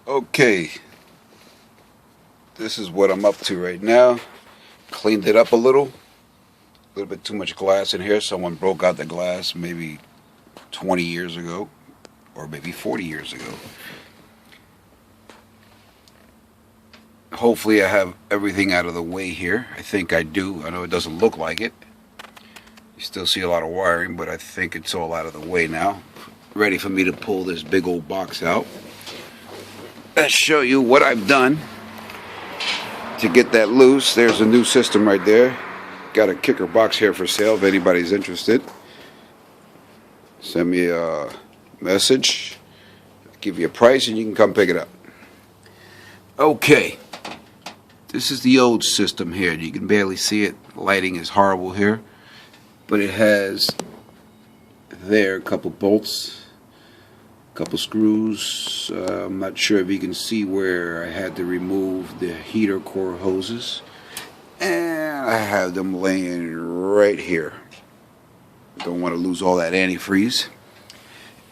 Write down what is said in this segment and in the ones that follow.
Okay, this is what I'm up to right now. Cleaned it up a little bit too much glass in here. Someone broke out the glass maybe 20 years ago, or maybe 40 years ago. Hopefully I have everything out of the way here. I think I do. I know it doesn't look like it. You still see a lot of wiring, but I think it's all out of the way now. Ready for me to pull this big old box out. Let's show you what I've done to get that loose. There's a new system right there. Got a kicker box here for sale if anybody's interested. Send me a message, give you a price, and you can come pick it up. Okay, this is the old system here. You can barely see it. Lighting is horrible here, but it has there a couple bolts, couple screws. I'm not sure if you can see where I had to remove the heater core hoses, and I have them laying right here. Don't want to lose all that antifreeze.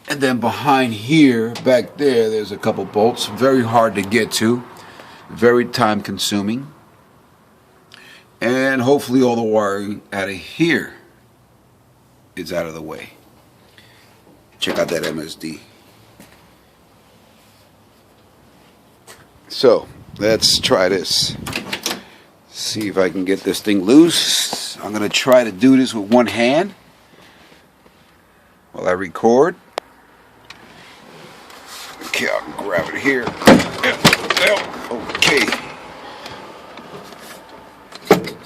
And then behind here, back there, there's a couple bolts. Very hard to get to, very time consuming, and hopefully all the wiring out of here is out of the way. Check out that MSD. So let's try this. See if I can get this thing loose. I'm gonna try to do this with one hand while I record. Okay, I can grab it here. Okay.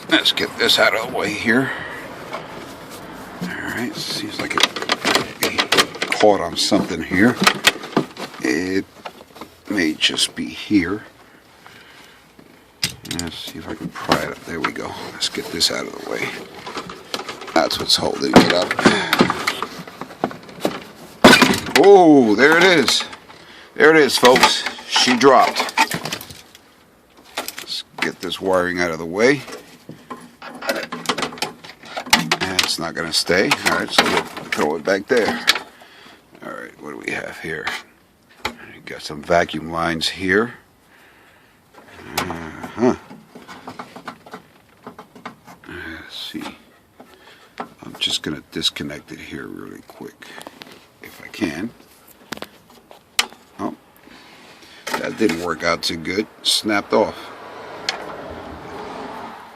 Let's get this out of the way here. Alright, seems like it caught on something here. It may just be here. Let's see if I can pry it up. There we go. Let's get this out of the way. That's what's holding it up. Oh, there it is. There it is, folks. She dropped. Let's get this wiring out of the way. And it's not going to stay. Alright, so we'll throw it back there. Alright, what do we have here? Got some vacuum lines here. Let's see. I'm just going to disconnect it here really quick, if I can. Oh, that didn't work out too good. Snapped off.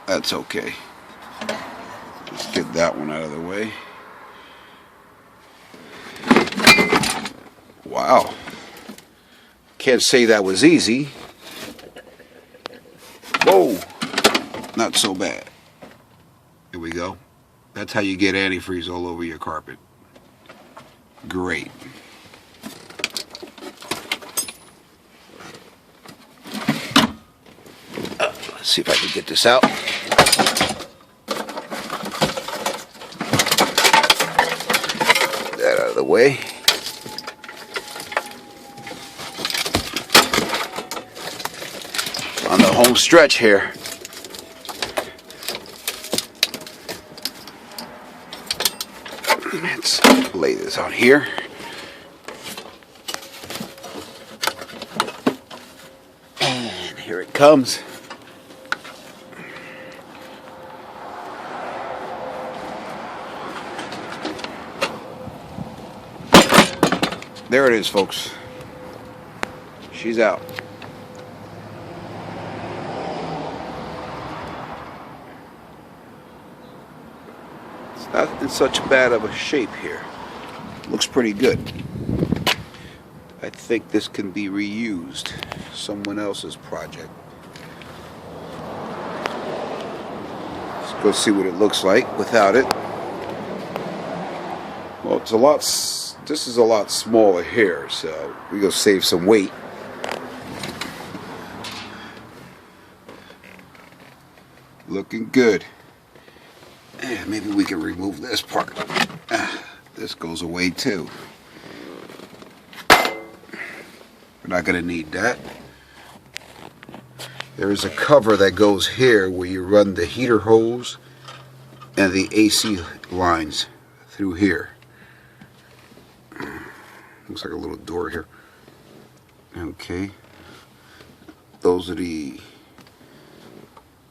That's okay. Let's get that one out of the way. Wow. Can't say that was easy. Whoa, not so bad. Here we go. That's how you get antifreeze all over your carpet. Great. Let's see if I can get this out. Get that out of the way. On the home stretch here. Let's lay this on here. And here it comes. There it is, folks. She's out. Not in such bad of a shape here. Looks pretty good. I think this can be reused. Someone else's project. Let's go see what it looks like without it. Well, it's a lot. This is a lot smaller here, so we go save some weight. Looking good. Yeah, maybe we can remove this part. This goes away too. We're not going to need that. There is a cover that goes here where you run the heater hose and the AC lines through here. Looks like a little door here. Okay, those are the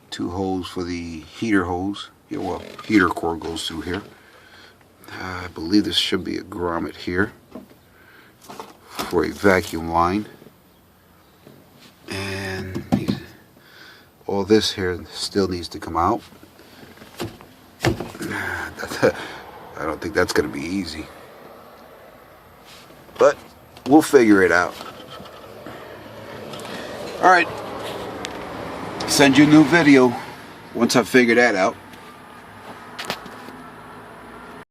two holes for the heater hose. Yeah, well, heater core goes through here. I believe this should be a grommet here for a vacuum line. And all this here still needs to come out. I don't think that's going to be easy. But we'll figure it out. Alright. Send you a new video once I figure that out.